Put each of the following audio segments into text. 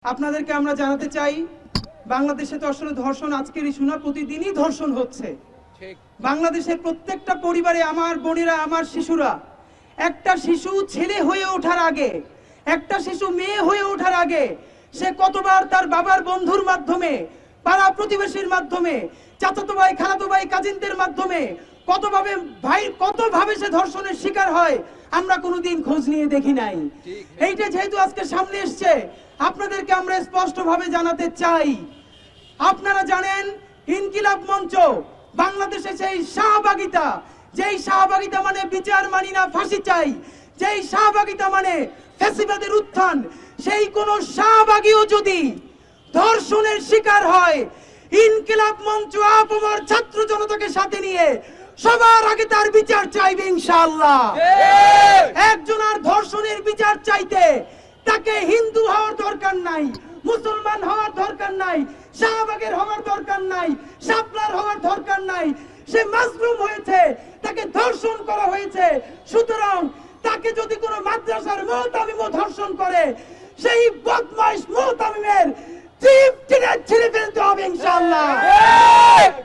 আপনাদেরকে আমরা জানাতে চাই বাংলাদেশে তো আসলে ধর্ষণ আজকের ইস্যু না, প্রতিদিনই ধর্ষণ হচ্ছে। বাংলাদেশের প্রত্যেকটা পরিবারে আমার বোনেরা, আমার শিশুরা, একটা শিশু ছেলে হয়ে ওঠার আগে, একটা শিশু মেয়ে হয়ে ওঠার আগে সে কতবার তার বাবার বন্ধুর মাধ্যমে, পাড়া প্রতিবেশীর মাধ্যমে, চাচাতো ভাই, খালাতো ভাই, কাজিনদের মাধ্যমে কতভাবে সে ধর্ষণের শিকার হয় আমরা কোনোদিন খোঁজ নিয়ে দেখি নাই। এইটা যেহেতু আজকে সামনে এসছে, আপনাদেরকে আমরা স্পষ্টভাবে জানাতে চাই, আপনারা জানেন ইনকিলাব মঞ্চ বাংলাদেশে সেই শাহবাগিতা, যেই শাহবাগিতা মানে বিচার মানি না, ফাঁসি চাই, যেই শাহবাগিতা মানে ফ্যাসিবাদের উত্থান, সেই কোন শাহবাগীও যদি ধর্ষণের শিকার হয়, ইনকিলাব মঞ্চ আপামর ছাত্র জনতাকে সাথে নিয়ে সবার আগে তার বিচার চাইবে ইনশাআল্লাহ। একজন আর ধর্ষণের বিচার চাইতে তাকে হিন্দু হওয়ার দরকার নাই, মুসলমান হওয়ার দরকার নাই, শাহবাগের হওয়ার দরকার নাই, শাপলার হওয়ার দরকার নাই। সে মাজলুম হয়েছে, তাকে ধর্ষণ করা হয়েছে, সুতরাং তাকে যদি কোনো মাদ্রাসার মুতামিমও ধর্ষণ করে, সেই বদমাইশ মুতামিমের জিভ ছিঁড়ে ফেলতে হবে ইনশাআল্লাহ।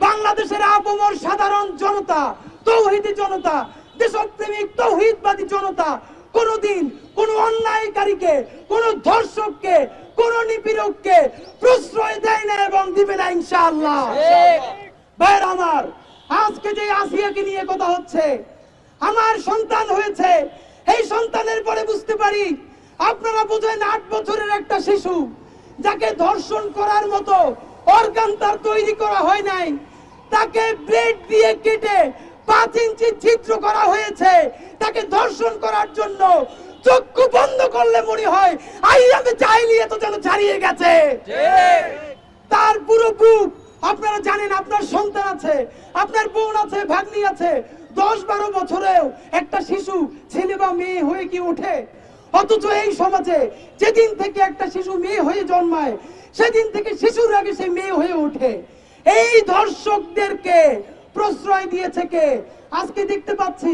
বাংলাদেশের আপামর সাধারণ জনতা, তৌহিদি জনতা, দেশপ্রেমিক তৌহিদবাদী জনতা কোনদিন কোন অন্যায়কারীকে, কোন ধর্ষককে, কোন নিপীড়ককে প্রশ্রয় দেয় না এবং দিবে না ইনশাআল্লাহ। ভাইয়ের আমার, আজকে যে আসিয়াকে নিয়ে কথা হচ্ছে, আমার সন্তান হয়েছে, এই সন্তানের পরে বুঝতে পারি আপনারা বোঝেন 8 বছরের একটা শিশু যাকে ধর্ষণ করার মতো অর্গান তার তৈরি করা হয় নাই, তাকে ব্লেড দিয়ে কেটে 5 ইঞ্চি ছিদ্র করা হয়েছে, তাকে ধর্ষণ করার জন্য চক্ষু বন্ধ করলে মনে হয় আইয়ামে জাহিলিয়াত তো যেন ছাড়িয়ে গেছে। তার পুরো বুক, আপনারা জানেন আপনার সন্তান আছে, আপনার বোন আছে, ভাগ্নি আছে, 10-12 বছরেও একটা শিশু ছেলে বা মেয়ে হয়ে কি ওঠে? অথচ এই সমাজে যেদিন থেকে একটা শিশু মেয়ে হয়ে জন্মায়, সেদিন থেকে শিশুর আগে সে মেয়ে হয়ে ওঠে। এই ধর্ষকদেরকে প্রশ্রয় দিয়েছে কে? আজকে দেখতে পাচ্ছি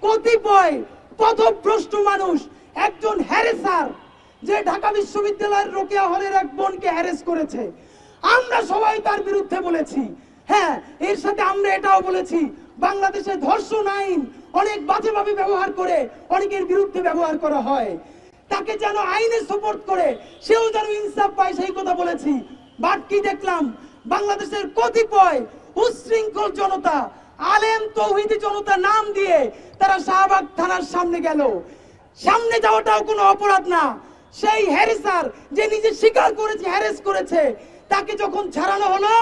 কতিপয় পথভ্রষ্ট মানুষ, একজন হ্যারেসার যে ঢাকা বিশ্ববিদ্যালয়ের রোকেয়া হলের এক বোনকে হ্যারেস করেছে, আমরা সবাই তার বিরুদ্ধে বলেছি। হ্যাঁ, এর সাথে আমরা এটাও বলেছি বাংলাদেশে ধর্ষণ আইন অনেক বাজেভাবে ব্যবহার করে অনেকের বিরুদ্ধে ব্যবহার করা হয়, তাকে যেন আইনে সাপোর্ট করে সেও যেন ইনসাফ পায়, সেই কথা বলেছি। বাট কি দেখলাম, বাংলাদেশের কতিপয় উচ্ছৃঙ্খল জনতা, আলেম তৌহিদি জনতা নাম দিয়ে তারা শাহবাগ থানার সামনে গেল। সামনে যাওয়াটাও কোনো অপরাধ না। সেই হ্যারেসার যে নিজে স্বীকার করেছে হ্যারেস করেছে, তাকে যখন ছাড়ানো হলো,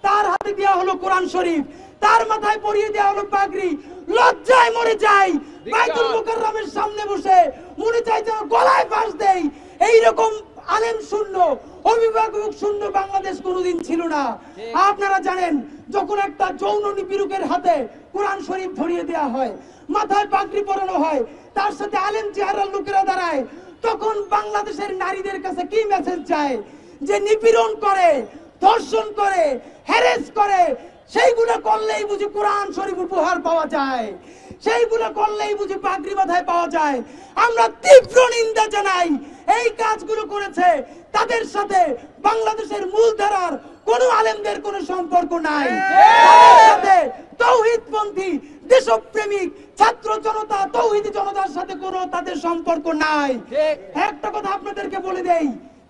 তার হাতে দেওয়া হলো কোরআন শরীফ, তার মাথায় পরিয়ে দেওয়া হলো পাগড়ি। লজ্জায় মরে যায়, বাইতুল মুকাররমের সামনে বসে মনে চাই যেন গলায় ফাঁস দেই। এইরকম আলেম শূন্য, অভিভাবক শূন্য বাংলাদেশ কোনোদিন ছিল না। আপনারা জানেন, যখন একটা যৌন নিপীড়কের হাতে কোরআন শরীফ ধরিয়ে দেওয়া হয়, মাথায় পাগড়ি পরানো হয়, তার সাথে আলেম চেহারার লোকেরা দাঁড়ায়, তখন বাংলাদেশের নারীদের কাছে কি মেসেজ যায়? যে নিপীড়ন করে, ধর্ষণ করে, হ্যারেস করে, সেইগুলো করলেই বুঝি কোরআন শরীফ উপহার পাওয়া যায়, সেইগুলো করলেই বুঝি পাগড়ি মাথায় পাওয়া যায়। আমরা তীব্র নিন্দা জানাই। এই কাজগুলো করেছে তাদের সাথে বাংলাদেশের মূলধারার কোন আলেমদের কোনো সম্পর্ক নাই। তাদের সাথে তৌহিদপন্থী, দেশপ্রেমিক ছাত্র জনতা, তৌহিদি জনতার সাথে কোনো তাদের সম্পর্ক নাই। একটা কথা আপনাদেরকে বলে দেই,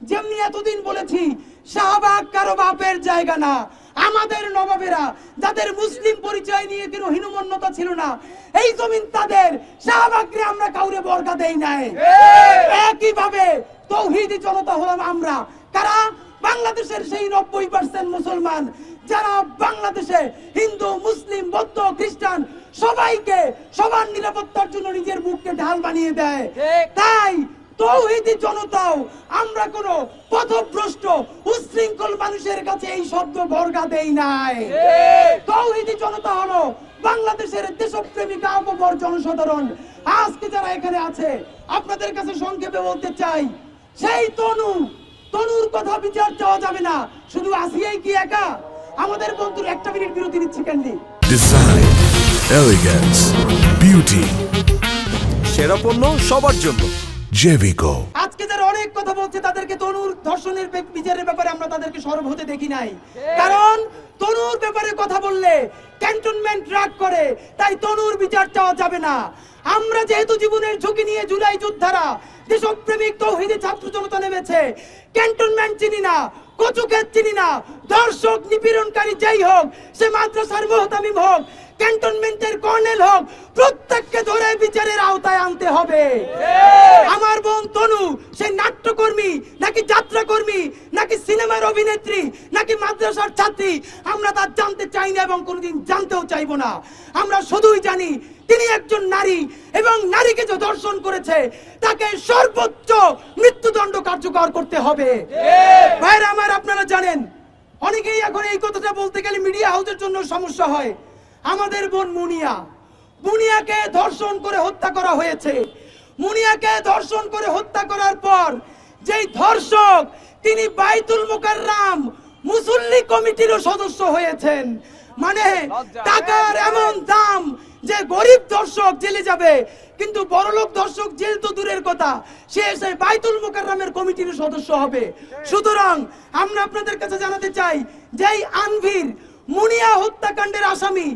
যেমনি এতদিন বলেছি শাহবাগ কারো বাপের জায়গা না, আমাদের নবাবেরা যাদের মুসলিম পরিচয় নিয়ে কোনো হীনমন্যতা ছিল না, এই জমিন তাদের, শাহবাগকে আমরা কাউরে বর্গা দেই নাই। একইভাবে তৌহিদি জনতা হলাম আমরা। কারা? বাংলাদেশের সেই 90% মুসলমান যারা বাংলাদেশে হিন্দু, মুসলিম, বৌদ্ধ, খ্রিস্টান সবাইকে সবার নিরাপত্তার জন্য নিজের বুককে ঢাল বানিয়ে দেয়। তাই তৌহিদি জনতাও আমরা কোন পথভ্রষ্ট উচ্ছৃঙ্খল মানুষের কাছে এই শব্দ বর্গা দেই নাই। তৌহিদি জনতা হলো বাংলাদেশের দেশপ্রেমিক আপামর জনসাধারণ। আজকে যারা এখানে আছে, আপনাদের কাছে সংক্ষেপে বলতে চাই, সেই তনুর কথা বিচার চাওয়া যাবে না। শুধু আসিয়াই কি একা? আমাদের বন্ধুর 1 মিনিট বিরতি নিচ্ছে ক্যান্ডি। ডিজাইন, এলিগেন্স, বিউটি, সেরা পণ্য সবার জন্য। জেভিকো। আজকে যারা অনেক কথা বলছে তাদেরকে তনুর ধর্ষণের বিচারের ব্যাপারে আমরা তাদেরকে সরব হতে দেখি নাই, কারণ তনুর ব্যাপারে কথা বললে ক্যান্টনমেন্ট রাগ করে, তাই তনুর বিচার চাওয়া যাবে না। আমরা যেহেতু জীবনের ঝুঁকি নিয়ে জুলাই যোদ্ধারা দেশপ্রেমিক তৌহিদি ছাত্র জনতা নেমেছে, ক্যান্টনমেন্ট চিনি না, কচুক্ষেত চিনি না, দর্শক নিপীড়নকারী যেই হোক, সে মাদ্রাসার মুহতামিম হোক, ক্যান্টনমেন্টের কর্নেল হোক, প্রত্যেককে ধরে বিচারের আওতায় আনতে হবে। আমার বোন তনু সে নাট্যকর্মী নাকি যাত্রাকর্মী নাকি সিনেমার অভিনেত্রী নাকি মাদ্রাসার ছাত্রী, আমরা তা জানতে চাই না এবং কোনোদিন জানতেও চাইবো না। আমরা শুধুই জানি তিনি একজন নারী এবং নারীকে যে ধর্ষণ করেছে তাকে সর্বোচ্চ মৃত্যুদণ্ড কার্যকর করতে হবে। ভাইরা আমার, আপনারা জানেন অনেকেই এখন এই কথাটা বলতে গেলে মিডিয়া হাউসের জন্য সমস্যা হয়। আমাদের বোন মুনিয়াকে ধর্ষণ করে হত্যা করা হয়েছে। মুনিয়াকে ধর্ষণ করে হত্যা করার পর যেই ধর্ষক তিনি বাইতুল মুকাররম মুসল্লি কমিটিরও সদস্য হয়েছেন। মানে টাকার এমন দাম যে গরিব দর্শক জেলে যাবে, কিন্তু বড়লোক দর্শক জেল তো দূরের কথা, সে এসে বাইতুল মুকাররমের কমিটির সদস্য হবে। সুতরাং আমরা আপনাদের কাছে জানাতে চাই, যেই আনভির মুনিয়া হত্যাকাণ্ডের আসামি,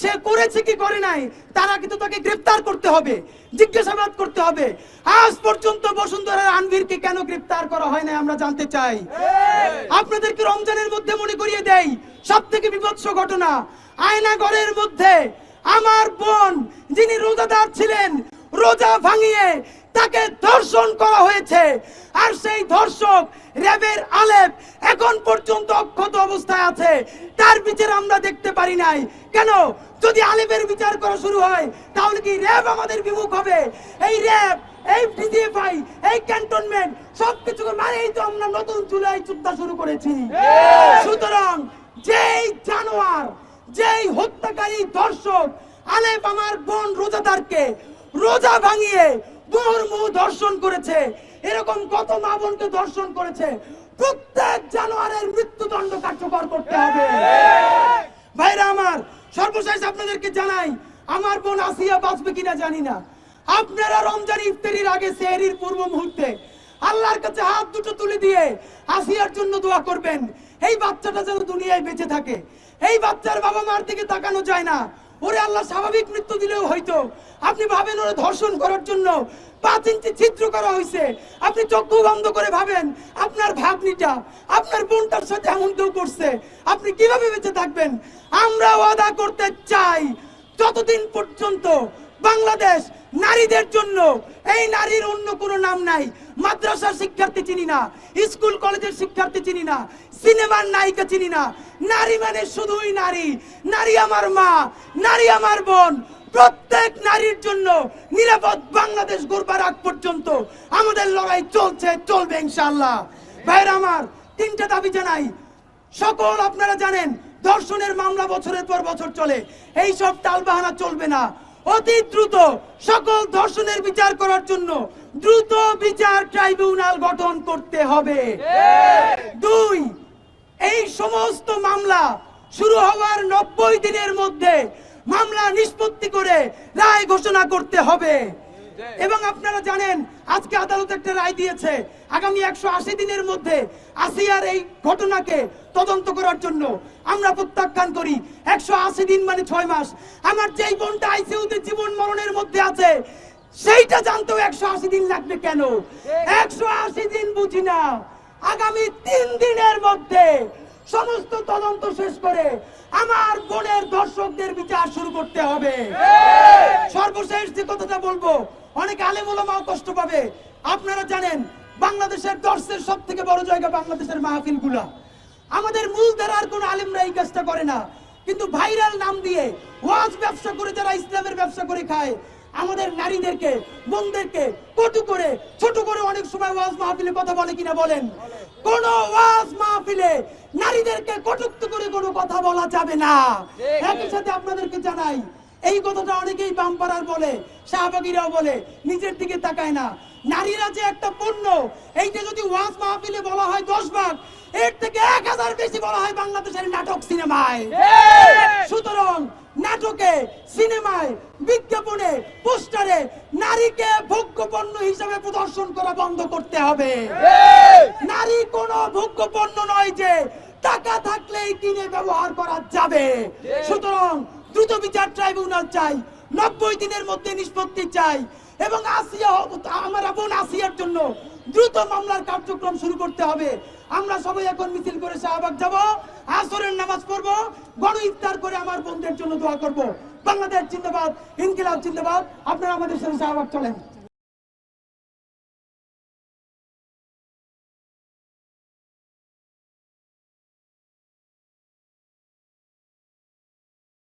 সে করেছে কি করে নাই তারা কিন্তু তাকে গ্রেফতার করতে হবে, জিজ্ঞাসাবাদ করতে হবে। আজ পর্যন্ত বসুন্ধরার আনভিরকে কেন গ্রেফতার করা হয় না আমরা জানতে চাই। আপনাদেরকে রমজানের মধ্যে মনে করিয়ে দেই সবথেকে বিভৎস ঘটনা, আয়নাগরের মধ্যে আমার বোন যিনি রোজাদার ছিলেন, রোজা ভাঙিয়ে তাকে ধর্ষণ করা হয়েছে। আর সেই ধর্ষক র্যাবের আলেপ এখন পর্যন্ত অক্ষত অবস্থায় আছে, তার বিচার আমরা দেখতে পারি নাই। কেন? যদি আলেপের বিচার করা শুরু হয় তাহলে কি র্যাব আমাদের বিমুখ হবে? এই র্যাব, এই ডিজিএফআই, এই ক্যান্টনমেন্ট সবকিছু মানেই তো আমরা নতুন জুলাই যুদ্ধ শুরু করেছি। সুতরাং যেই জানোয়ার, যেই হত্যাকারী ধর্ষক আলেপ আমার বোন রোজাদারকে রোজা ভাঙিয়ে মুহুর্মুহু ধর্ষণ করেছে, এরকম কত মা বোনকে ধর্ষণ করেছে, প্রত্যেক জানোয়ারের মৃত্যুদণ্ড কার্যকর করতে হবে। ভাইরা আমার, সর্বশেষ আপনাদেরকে জানাই, আমার বোন আসিয়া বাঁচবে কিনা জানি না। আপনারা রমজান ইফতারির আগে সেহরির পূর্ব মুহূর্তে আল্লাহর কাছে হাত দুটো তুলে দিয়ে আসিয়ার জন্য দোয়া করবেন, এই বাচ্চাটা যেন দুনিয়ায় বেঁচে থাকে। এই বাচ্চার বাবা মার দিকে তাকানো যায় না, ওরে আল্লাহ স্বাভাবিক মৃত্যু দিলেও হয়তো। আপনি ভাবেন ওরে ধর্ষণ করার জন্য 5 ইঞ্চি ছিদ্র করা হয়েছে, আপনি চক্ষু বন্ধ করে ভাবেন আপনার ভাগ্নিটা, আপনার বোনটার সাথে এমন কেউ করছে, আপনি কিভাবে বেঁচে থাকবেন? আমরা ওয়াদা করতে চাই, যতদিন পর্যন্ত বাংলাদেশ নারীদের জন্য, এই নারীর অন্য কোনো নাম নাই, মাদ্রাসার শিক্ষার্থী চিনি না, স্কুল কলেজের শিক্ষার্থী চিনি না, সিনেমার নায়িকা চিনি না, নারী মানে শুধুই নারী। নারী আমার মা, নারী আমার বোন। প্রত্যেক নারীর জন্য নিরাপদ বাংলাদেশ গড়বার আগ পর্যন্ত আমাদের লড়াই চলছে, চলবে ইনশাআল্লাহ। ভাইরা আমার, 3টা দাবি জানাই। সকল আপনারা জানেন ধর্ষণের মামলা বছরের পর বছর চলে, এই সব টালবাহানা চলবে না। অতি দ্রুত সকল ধর্ষণের বিচার করার জন্য দ্রুত বিচার ট্রাইব্যুনাল গঠন করতে হবে। 2, এই সমস্ত মামলা শুরু হওয়ার 90 দিনের মধ্যে মামলা নিষ্পত্তি করে রায় ঘোষণা করতে হবে। এবং আপনারা জানেন আজকে আদালত একটা রায় দিয়েছে, আগামী 180 দিনের মধ্যে আসিয়ার এই ঘটনাকে তদন্ত করার জন্য আমরা প্রত্যাখ্যান করি। 180 দিন মানে 6 মাস। আমার যেই বোনটা আইসিইউতে জীবন মরণের মধ্যে আছে, সেইটা জানতেও 180 দিন লাগবে কেন? 180 দিন বুঝি না, আগামী 3 দিনের মধ্যে সমস্ত তদন্ত শেষ করে আমার বোনের ধর্ষকদের বিচার শুরু করতে হবে। সর্বশেষ যে কথাটা বলবো, অনেক আলেম ওলামাও কষ্ট পাবে। আপনারা জানেন বাংলাদেশের দর্শের সব থেকে বড় জায়গা বাংলাদেশের মাহফিলগুলা। আমাদের মূল ধারার কোন আলেমরা এই কাজটা করে না, কিন্তু ভাইরাল নাম দিয়ে ওয়াজ ব্যবসা করে যারা ইসলামের ব্যবসা করে খায়, আমাদের নারীদেরকে, বোনদেরকে কটু করে, ছোট করে অনেক সময় ওয়াজ মাহফিলে কথা বলে কিনা বলেন? কোন ওয়াজ মাহফিলে নারীদেরকে কটুক্তি করে কোনো কথা বলা যাবে না। একই সাথে আপনাদেরকে জানাই, এই কথাটা অনেকেই বামপাড়ার বলে, শাহবাগীরাও বলে, নিজের দিকে তাকায় না। নারীরা যে একটা পণ্য, এইটা যদি ওয়াজ মাহফিলে বলা হয় 10 ভাগ, এর থেকে 1000 বেশি বলা হয় বাংলাদেশের নাটক সিনেমায়। সুতরাং নাটকে, সিনেমায়, বিজ্ঞাপনে, পোস্টারে নারীকে ভোগ্য পণ্য হিসেবে প্রদর্শন করা বন্ধ করতে হবে। নারী কোনো ভোগ্য পণ্য নয় যে টাকা থাকলেই কিনে ব্যবহার করা যাবে। সুতরাং দ্রুত বিচার ট্রাইব্যুনাল চাই, 90 দিনের মধ্যে নিষ্পত্তি চাই এবং আসিয়া, আমার বোন আসিয়ার জন্য দ্রুত মামলার কার্যক্রম শুরু করতে হবে। আমরা সবাই এখন মিছিল করে শাহবাগ যাব, আসরের নামাজ পড়বো, গণ ইফতার করে আমার বোনদের জন্য দোয়া করব। বাংলাদেশ জিন্দাবাদ, ইনকিলাব জিন্দাবাদ। আপনারা আমাদের সাথে শাহবাগ চলেন।